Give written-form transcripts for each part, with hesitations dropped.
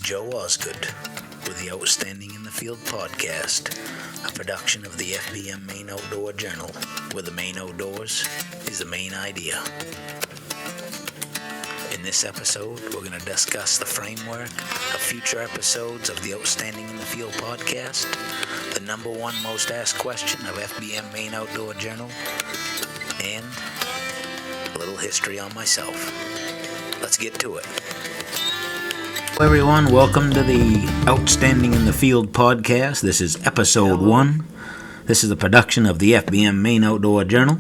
Joe Osgood with the Outstanding in the Field podcast, a production of the FBM Maine Outdoor Journal, where the Maine outdoors is the main idea. In this episode, we're going to discuss the framework of future episodes of the Outstanding in the Field podcast, the number one most asked question of FBM Maine Outdoor Journal, and a little history on myself. Let's get to it. Hello everyone, welcome to the Outstanding in the Field podcast. This is episode 1. This is a production of the FBM Maine Outdoor Journal.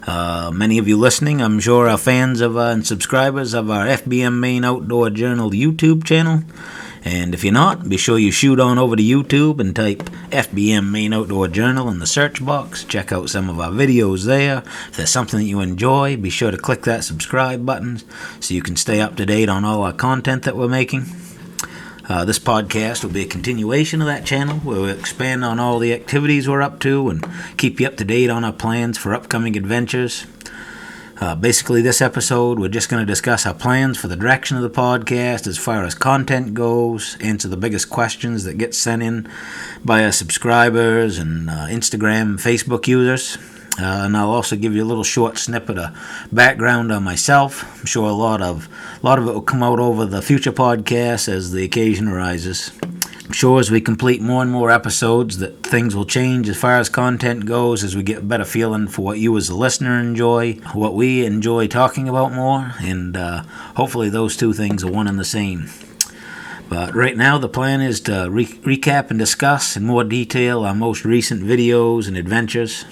Many of you listening, I'm sure, are fans of and subscribers of our FBM Maine Outdoor Journal YouTube channel. And if you're not, be sure you shoot on over to YouTube and type FBM Maine Outdoor Journal in the search box. Check out some of our videos there. If there's something that you enjoy, be sure to click that subscribe button so you can stay up to date on all our content that we're making. This podcast will be a continuation of that channel where we'll expand on all the activities we're up to and keep you up to date on our plans for upcoming adventures. Basically, this episode, we're just going to discuss our plans for the direction of the podcast as far as content goes, answer the biggest questions that get sent in by our subscribers and Instagram and Facebook users. And I'll also give you a little short snippet of background on myself. I'm sure a lot of it will come out over the future podcasts as the occasion arises. I'm sure as we complete more and more episodes that things will change as far as content goes as we get a better feeling for what you as a listener enjoy, what we enjoy talking about more, and hopefully those two things are one and the same. But right now the plan is to recap and discuss in more detail our most recent videos and adventures.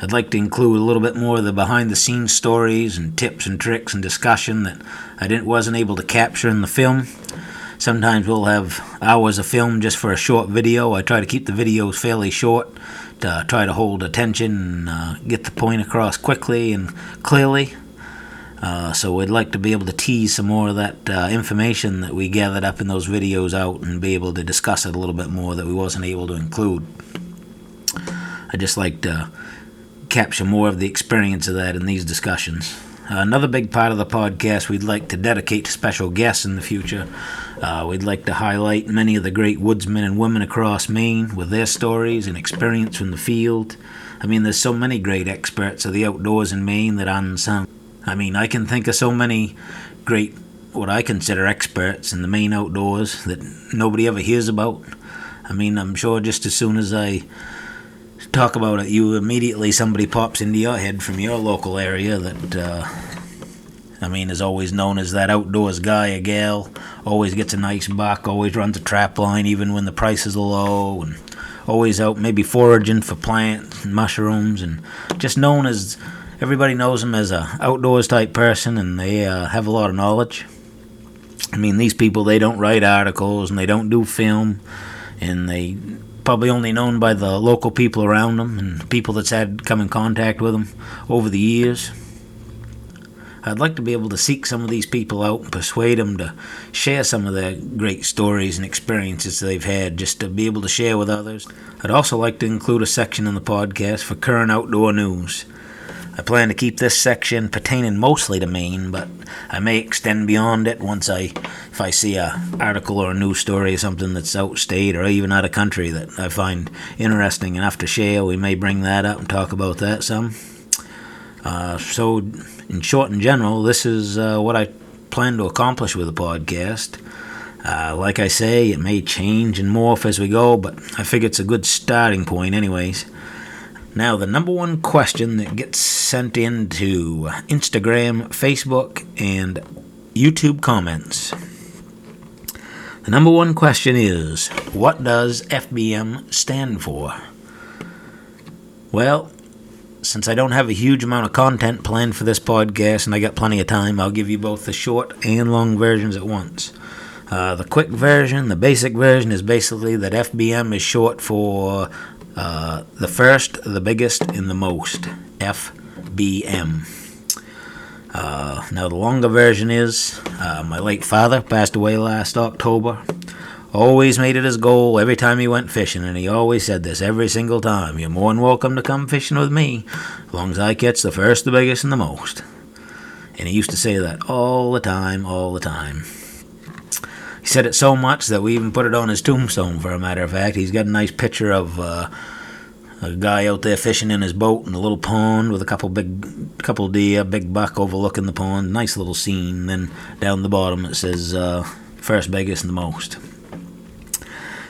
I'd like to include a little bit more of the behind-the-scenes stories and tips and tricks and discussion that I wasn't able to capture in the film. Sometimes we'll have hours of film just for a short video. I try to keep the videos fairly short to try to hold attention and get the point across quickly and clearly. So we'd like to be able to tease some more of that information that we gathered up in those videos out and be able to discuss it a little bit more that we wasn't able to include. I just like to capture more of the experience of that in these discussions. Another big part of the podcast we'd like to dedicate to special guests in the future. We'd like to highlight many of the great woodsmen and women across Maine with their stories and experience from the field. I mean, there's so many great experts of the outdoors in Maine that are unsung. I mean, I can think of so many great, what I consider experts in the Maine outdoors that nobody ever hears about. I mean, I'm sure just as soon as I talk about it, immediately somebody pops into your head from your local area that, is always known as that outdoors guy or gal, always gets a nice buck, always runs a trap line even when the prices are low, and always out maybe foraging for plants and mushrooms, and just known as, everybody knows him as a outdoors type person, and they have a lot of knowledge. I mean, these people, they don't write articles, and they don't do film, and they probably only known by the local people around them and people that's had come in contact with them over the years. I'd like to be able to seek some of these people out and persuade them to share some of their great stories and experiences they've had, just to be able to share with others. I'd also like to include a section in the podcast for current outdoor news. I plan to keep this section pertaining mostly to Maine, but I may extend beyond it if I see an article or a news story or something that's out of state or even out of country that I find interesting enough to share. We may bring that up and talk about that some. So, in short and general, this is what I plan to accomplish with the podcast. Like I say, it may change and morph as we go, but I figure it's a good starting point anyways. Now, the number one question that gets sent into Instagram, Facebook, and YouTube comments. The number one question is, what does FBM stand for? Well, since I don't have a huge amount of content planned for this podcast and I got plenty of time, I'll give you both the short and long versions at once. The quick version, the basic version, is basically that FBM is short for the first, the biggest, and the most. FBM. Now the longer version is, my late father passed away last October. Always made it his goal every time he went fishing, and he always said this every single time: you're more than welcome to come fishing with me, as long as I catch the first, the biggest, and the most. And he used to say that all the time. He said it so much that we even put it on his tombstone, for a matter of fact. He's got a nice picture of a guy out there fishing in his boat in a little pond with a couple deer, big buck overlooking the pond. Nice little scene. Then down the bottom it says first, biggest, and the most.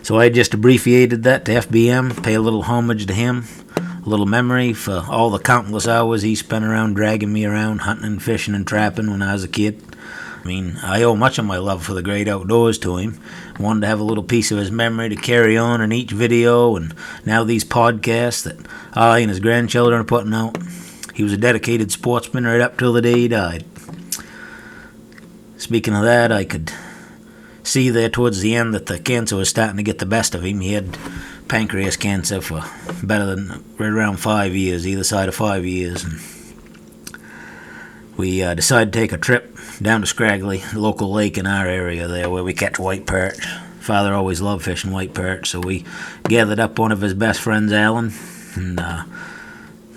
So I just abbreviated that to FBM, pay a little homage to him, a little memory for all the countless hours he spent around dragging me around hunting and fishing and trapping when I was a kid. I mean, I owe much of my love for the great outdoors to him. I wanted to have a little piece of his memory to carry on in each video, and now these podcasts that I and his grandchildren are putting out. He was a dedicated sportsman right up till the day he died. Speaking of that, I could see there towards the end that the cancer was starting to get the best of him. He had pancreas cancer for better than right around 5 years, either side of 5 years. And we decided to take a trip down to Scraggly, the local lake in our area there where we catch white perch. Father always loved fishing white perch, so we gathered up one of his best friends, Alan, and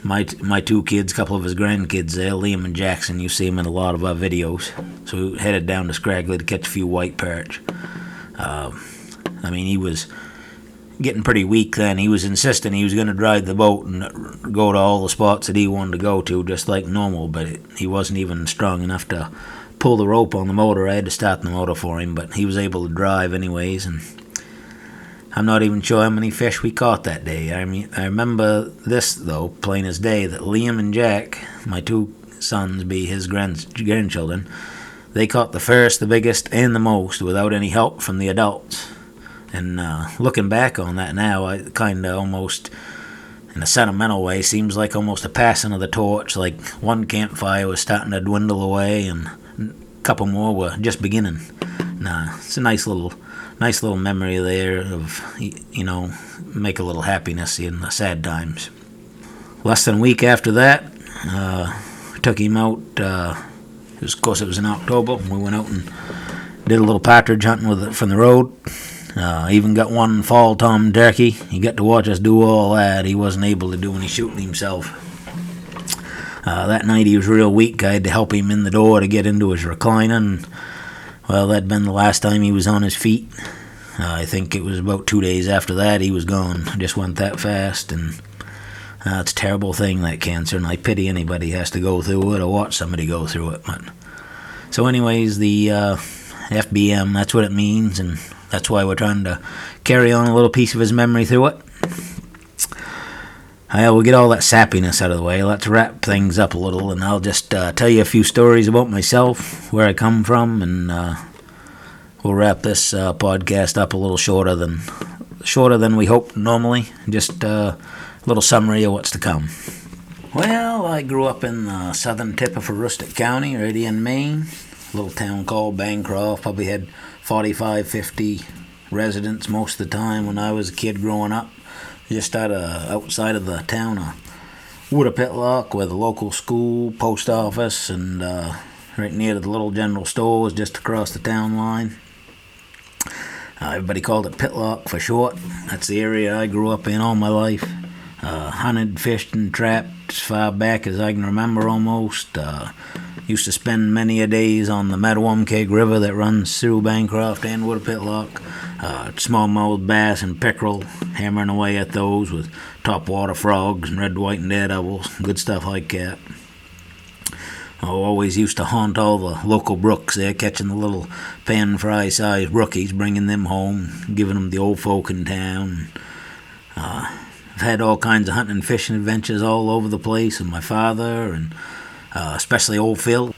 my two kids, a couple of his grandkids there, Liam and Jackson. You see him in a lot of our videos. So we headed down to Scraggly to catch a few white perch. I mean, he was getting pretty weak then. He was insisting he was going to drive the boat and go to all the spots that he wanted to go to, just like normal, but he wasn't even strong enough to pull the rope on the motor. I had to start the motor for him, but he was able to drive anyways, and I'm not even sure how many fish we caught that day. I mean, I remember this, though, plain as day, that Liam and Jack, my two sons, be his grandchildren, they caught the first, the biggest, and the most without any help from the adults. And looking back on that now, I kind of almost, in a sentimental way, seems like almost a passing of the torch. Like one campfire was starting to dwindle away, and a couple more were just beginning. It's a nice little memory there of, make a little happiness in the sad times. Less than a week after that, took him out. Of course, it was in October. We went out and did a little partridge hunting from the road. Even got one fall tom turkey. He got to watch us do all that. He wasn't able to do any shooting himself. That night he was real weak. I had to help him in the door to get into his recliner, and well, that'd been the last time he was on his feet. I think it was about 2 days after that he was gone. It just went that fast, and it's a terrible thing, that cancer, and I pity anybody who has to go through it or watch somebody go through it. So anyways, the FBM, that's what it means, and that's why we're trying to carry on a little piece of his memory through it. We'll get all that sappiness out of the way. Let's wrap things up a little, and I'll just tell you a few stories about myself, where I come from, and we'll wrap this podcast up a little shorter than we hope normally. Just a little summary of what's to come. Well, I grew up in the southern tip of Aroostook County, right in Maine. A little town called Bancroft. Probably had 45, 50 residents most of the time when I was a kid growing up. Just outside of the town of Woodapitlock, where the local school, post office, and right near the little general store was just across the town line. Everybody called it Pitlock for short. That's the area I grew up in all my life. Hunted, fished, and trapped as far back as I can remember almost. Used to spend many a days on the Mattawamkeag River that runs through Bancroft and Woodapitlock. Smallmouth bass and pickerel, hammering away at those with topwater frogs and red, white, and daredevils. Good stuff like that. Always used to haunt all the local brooks there, catching the little pan-fry-sized rookies, bringing them home, giving them the old folk in town. I've had all kinds of hunting and fishing adventures all over the place with my father, and especially old Phil.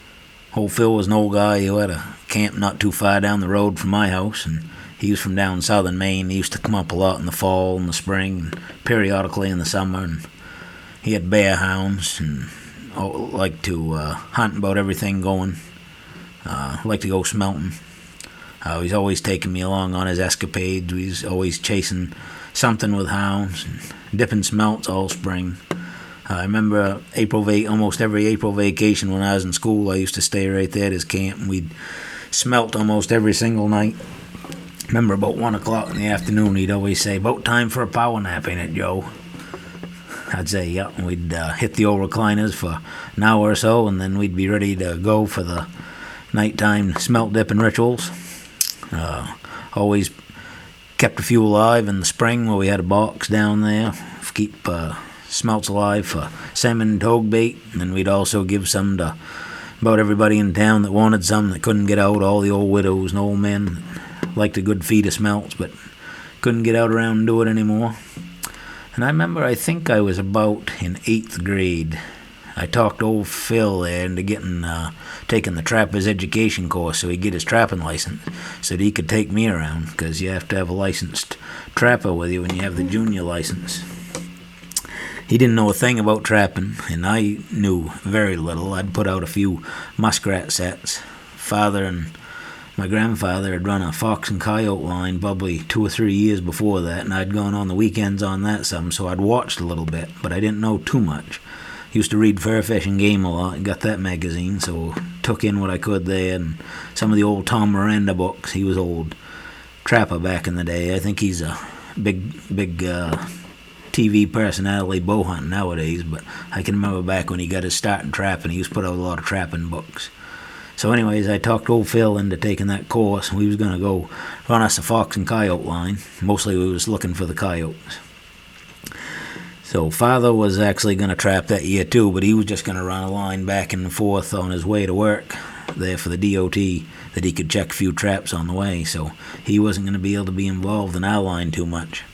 Old Phil was an old guy who had a camp not too far down the road from my house, and he was from down southern Maine. He used to come up a lot in the fall and the spring, and periodically in the summer, and he had bear hounds, and liked to hunt about everything going. Liked to go smelting. He's always taking me along on his escapades. He's always chasing something with hounds and dipping smelts all spring. I remember almost every April vacation when I was in school, I used to stay right there at his camp, and we'd smelt almost every single night. Remember about 1 o'clock in the afternoon, he'd always say, "About time for a power nap, ain't it, Joe?" I'd say, "Yeah," and we'd hit the old recliners for an hour or so, and then we'd be ready to go for the nighttime smelt dipping rituals. Always kept a few alive in the spring where we had a box down there to keep smelts alive for salmon and togue bait. And then we'd also give some to about everybody in town that wanted some that couldn't get out, all the old widows and old men that liked a good feed of smelts but couldn't get out around and do it anymore. And I remember, I think I was about in 8th grade. I talked old Phil there into taking the trapper's education course so he'd get his trapping license so that he could take me around, because you have to have a licensed trapper with you when you have the junior license. He didn't know a thing about trapping, and I knew very little. I'd put out a few muskrat sets. Father and my grandfather had run a fox and coyote line probably 2 or 3 years before that, and I'd gone on the weekends on that some, so I'd watched a little bit, but I didn't know too much. Used to read Fur Fish and Game a lot and got that magazine, so took in what I could there, and some of the old Tom Miranda books. He was old trapper back in the day. I think he's a big TV personality bow hunting nowadays, but I can remember back when he got his start in trapping, he used to put out a lot of trapping books. So anyways, I talked old Phil into taking that course. We was going to go run us a fox and coyote line. Mostly we was looking for the coyotes. So Father was actually going to trap that year too, but he was just going to run a line back and forth on his way to work there for the DOT that he could check a few traps on the way. So he wasn't going to be able to be involved in our line too much.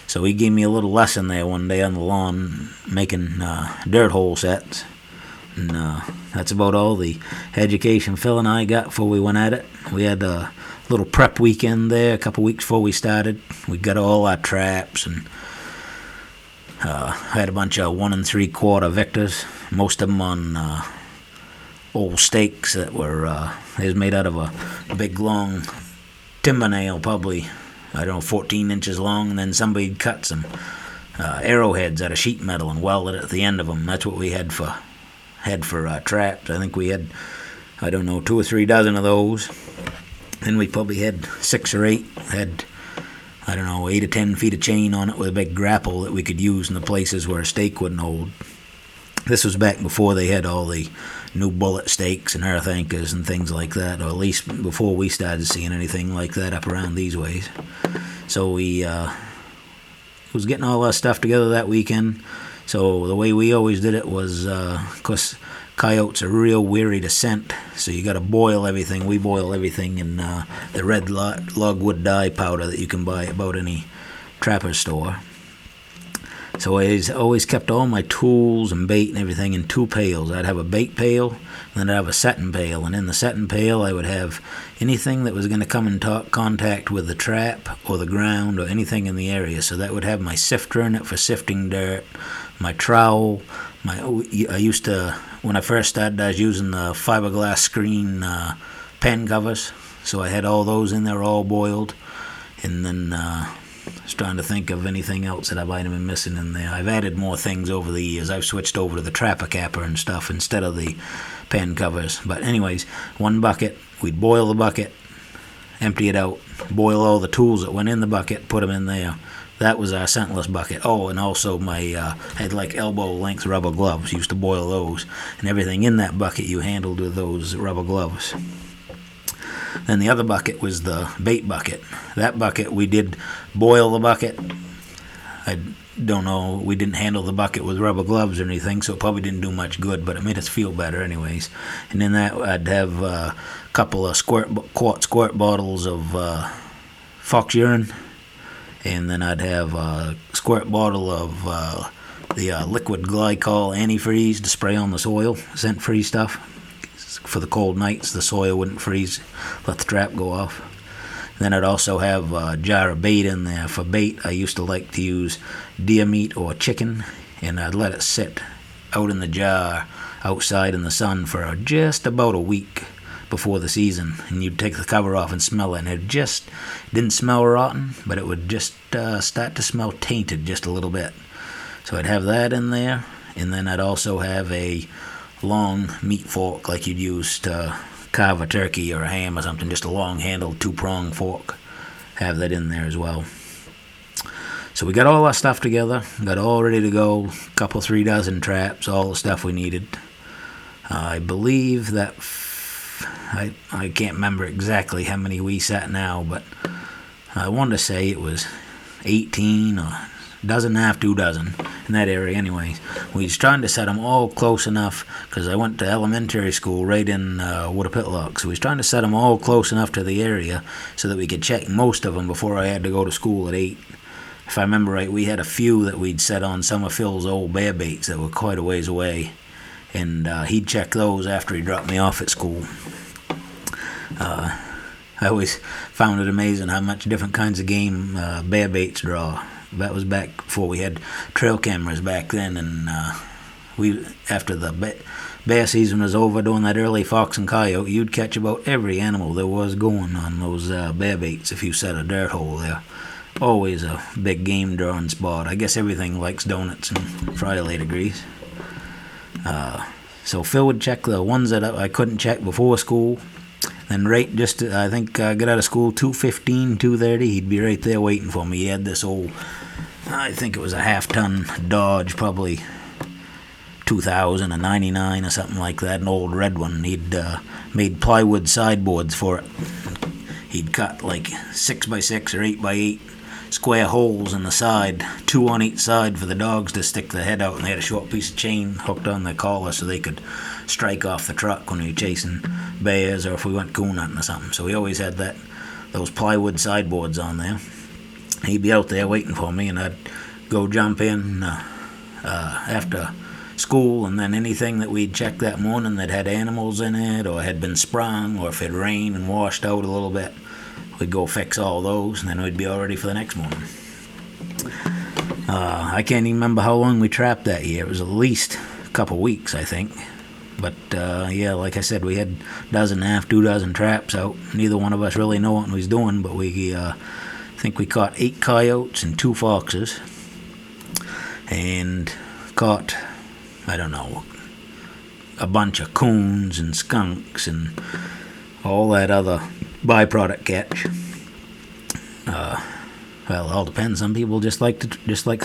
So he gave me a little lesson there one day on the lawn making dirt hole sets. And that's about all the education Phil and I got before we went at it. We had a little prep weekend there a couple weeks before we started. We got all our traps and had a bunch of 1 3/4 Victors, most of them on old stakes that were they was made out of a big long timber nail, probably 14 inches long, and then somebody cut some arrowheads out of sheet metal and welded it at the end of them. That's what we had for traps. I think we had 2 or 3 dozen of those. Then we probably had 6 or 8 had 8 or 10 feet of chain on it with a big grapple that we could use in the places where a stake wouldn't hold. This was back before they had all the new bullet stakes and earth anchors and things like that, or at least before we started seeing anything like that up around these ways. So we was getting all our stuff together that weekend. So the way we always did it was, of course, coyotes are real weary to scent, so you got to boil everything. We boil everything in the red logwood dye powder that you can buy at about any trapper store. So I always kept all my tools and bait and everything in 2 pails. I'd have a bait pail, and then I'd have a setting pail, and in the setting pail I would have anything that was going to come in contact with the trap or the ground or anything in the area. So that would have my sifter in it for sifting dirt, my trowel, I used to, when I first started, I was using the fiberglass screen pen covers, so I had all those in there all boiled, and then I was trying to think of anything else that I might have been missing in there. I've added more things over the years. I've switched over to the trapper capper and stuff instead of the pen covers. But anyways, 1 bucket, we'd boil the bucket, empty it out, boil all the tools that went in the bucket, put them in there. That was our scentless bucket. Oh, and also my had like elbow length rubber gloves. Used to boil those, and everything in that bucket you handled with those rubber gloves. Then the other bucket was the bait bucket. That bucket we did boil the bucket. I don't know, we didn't handle the bucket with rubber gloves or anything, so it probably didn't do much good, but it made us feel better anyways. And in that I'd have a couple of quart squirt bottles of fox urine. And then I'd have a squirt bottle of the liquid glycol antifreeze to spray on the soil, scent-free stuff. For the cold nights, the soil wouldn't freeze, let the trap go off. Then I'd also have a jar of bait in there. For bait, I used to like to use deer meat or chicken, and I'd let it sit out in the jar outside in the sun for just about a week before the season, and you'd take the cover off and smell it, and it just didn't smell rotten, but it would just start to smell tainted just a little bit. So I'd have that in there, and then I'd also have a long meat fork like you'd use to carve a turkey or a ham or something, just a long-handled 2-prong fork. Have that in there as well. So we got all our stuff together, got all ready to go, a couple 3 dozen traps, all the stuff we needed. I believe that I can't remember exactly how many we sat now, but I want to say it was 18 or dozen and a half, 2 dozen in that area anyways. We was trying to set them all close enough, because I went to elementary school right in Woodapitlock, so we was trying to set them all close enough to the area so that we could check most of them before I had to go to school at 8. If I remember right, we had a few that we'd set on some of Phil's old bear baits that were quite a ways away, and he'd check those after he dropped me off at school. I always found it amazing how much different kinds of game bear baits draw. That was back before we had trail cameras back then, and after the bear season was over, doing that early fox and coyote, you'd catch about every animal there was going on those bear baits if you set a dirt hole there. Always a big game drawing spot. I guess everything likes donuts and fried grease. So Phil would check the ones that I couldn't check before school. Then right just, I think I got out of school 2:15, 2:30, he'd be right there waiting for me. He had this old, I think it was a half-ton Dodge, probably 2099 or something like that, an old red one. He'd made plywood sideboards for it. He'd cut like 6x6 or 8x8 square holes in the side, 2 on each side for the dogs to stick their head out, and they had a short piece of chain hooked on their collar so they could strike off the truck when we were chasing bears or if we went coon hunting or something. So we always had those plywood sideboards on there. He'd be out there waiting for me, and I'd go jump in after school, and then anything that we'd check that morning that had animals in it or had been sprung, or if it rained and washed out a little bit, we'd go fix all those, and then we'd be all ready for the next morning. I can't even remember how long we trapped that year. It was at least a couple weeks, I think. But yeah, like I said, we had a dozen and a half, 2 dozen traps out. Neither one of us really know what we was doing, but we think we caught 8 coyotes and 2 foxes, and caught, I don't know, a bunch of coons and skunks and all that other byproduct catch. Well, it all depends. Some people just like to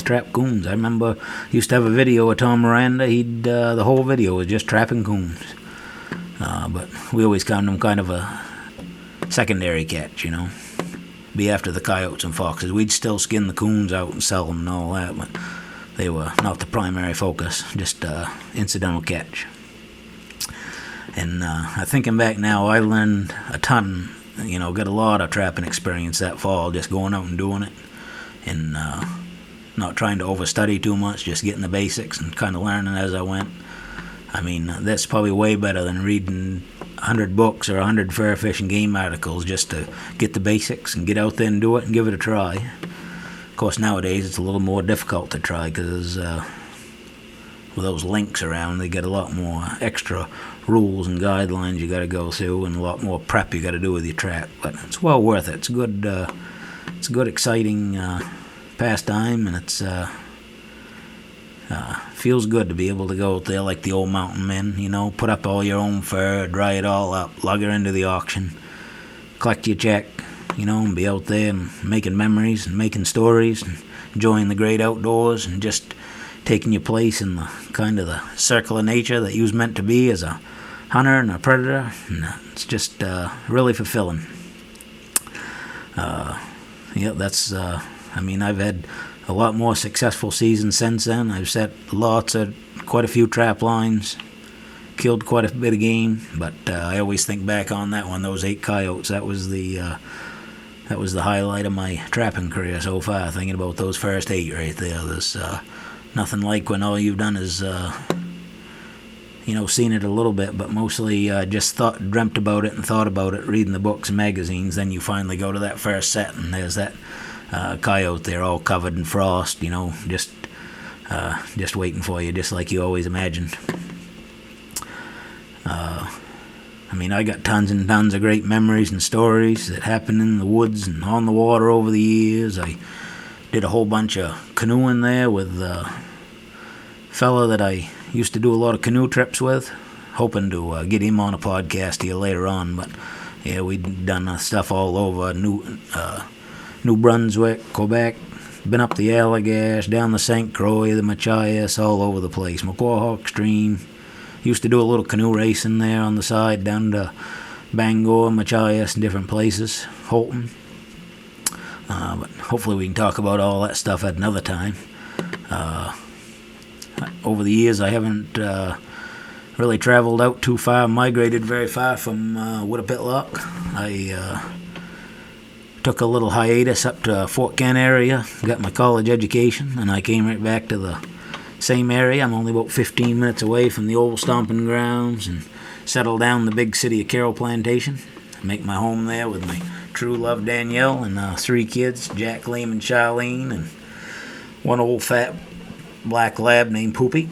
trap coons. I remember used to have a video of Tom Miranda. The whole video was just trapping coons. But we always found them kind of a secondary catch, you know. Be after the coyotes and foxes. We'd still skin the coons out and sell them and all that, but they were not the primary focus, just incidental catch. And thinking back now, I learned a ton. You know, got a lot of trapping experience that fall, just going out and doing it, and not trying to overstudy too much, just getting the basics and kind of learning as I went. I mean, that's probably way better than reading 100 books or 100 fair fish and game articles just to get the basics and get out there and do it and give it a try. Of course, nowadays it's a little more difficult to try because with those links around, they get a lot more extra rules and guidelines you got to go through, and a lot more prep you got to do with your trap. But it's well worth it. It's a good, exciting pastime, and it's feels good to be able to go out there like the old mountain men. You know, put up all your own fur, dry it all up, lug her into the auction, collect your check, you know, and be out there and making memories and making stories and enjoying the great outdoors and just taking your place in the kind of the circle of nature that you was meant to be as a hunter and a predator, and it's just really fulfilling. Yeah, that's I mean, I've had a lot more successful seasons since then. I've set quite a few trap lines, killed quite a bit of game, but I always think back on that one, those 8 coyotes. That was the highlight of my trapping career so far, thinking about those first 8 right there. There's nothing like when all you've done is, seen it a little bit, but mostly just dreamt about it and thought about it, reading the books and magazines. Then you finally go to that first set, and there's that coyote there all covered in frost, you know, just waiting for you, just like you always imagined. I mean, I got tons and tons of great memories and stories that happened in the woods and on the water over the years. I did a whole bunch of canoeing there with a fella that I used to do a lot of canoe trips with, hoping to get him on a podcast here later on. But yeah, we'd done stuff all over New Brunswick, Quebec, been up the Allagash, down the St. Croix, the Machias, all over the place. Maquahawk Stream. Used to do a little canoe racing there on the side down to Bangor, Machias, and different places, Holton. But hopefully we can talk about all that stuff at another time. Over the years, I haven't really traveled out too far, migrated very far from Whittapitlock. I took a little hiatus up to Fort Kent area, got my college education, and I came right back to the same area. I'm only about 15 minutes away from the old stomping grounds, and settled down in the big city of Carroll Plantation. I make my home there with my true love Danielle and 3 kids, Jack, Liam, and Charlene, and one old fat black lab named Poopy.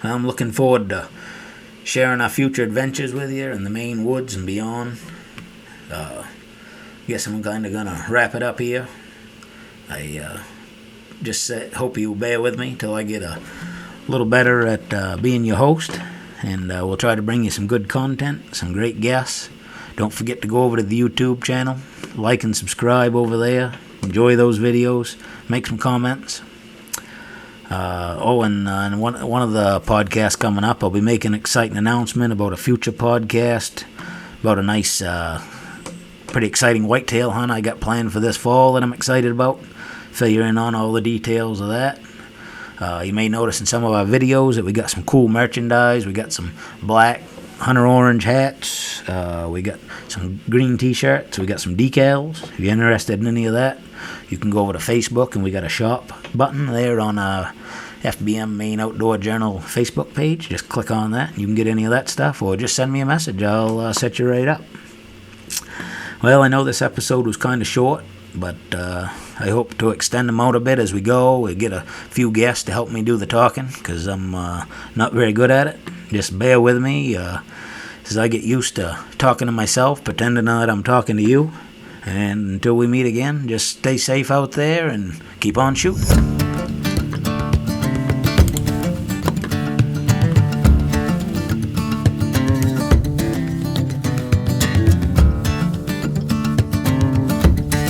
I'm looking forward to sharing our future adventures with you in the Maine woods and beyond. Guess I'm kind of gonna wrap it up here. I just hope you'll bear with me till I get a little better at being your host, and we'll try to bring you some good content, some great guests. Don't forget to go over to the YouTube channel, like and subscribe over there. Enjoy those videos, make some comments. And one of the podcasts coming up, I'll be making an exciting announcement about a future podcast, about a nice, pretty exciting whitetail hunt I got planned for this fall that I'm excited about. Fill you in on all the details of that. You may notice in some of our videos that we got some cool merchandise. We got some black hunter orange hats. We got some green t-shirts. We got some decals. If you're interested in any of that, you can go over to Facebook, and we got a shop button there on FBM Maine Outdoor Journal Facebook page. Just click on that, and you can get any of that stuff, or just send me a message. I'll set you right up. Well, I know this episode was kind of short, but I hope to extend them out a bit as we go. We get a few guests to help me do the talking, because I'm not very good at it. Just bear with me as I get used to talking to myself, pretending that I'm talking to you. And until we meet again, just stay safe out there and keep on shooting.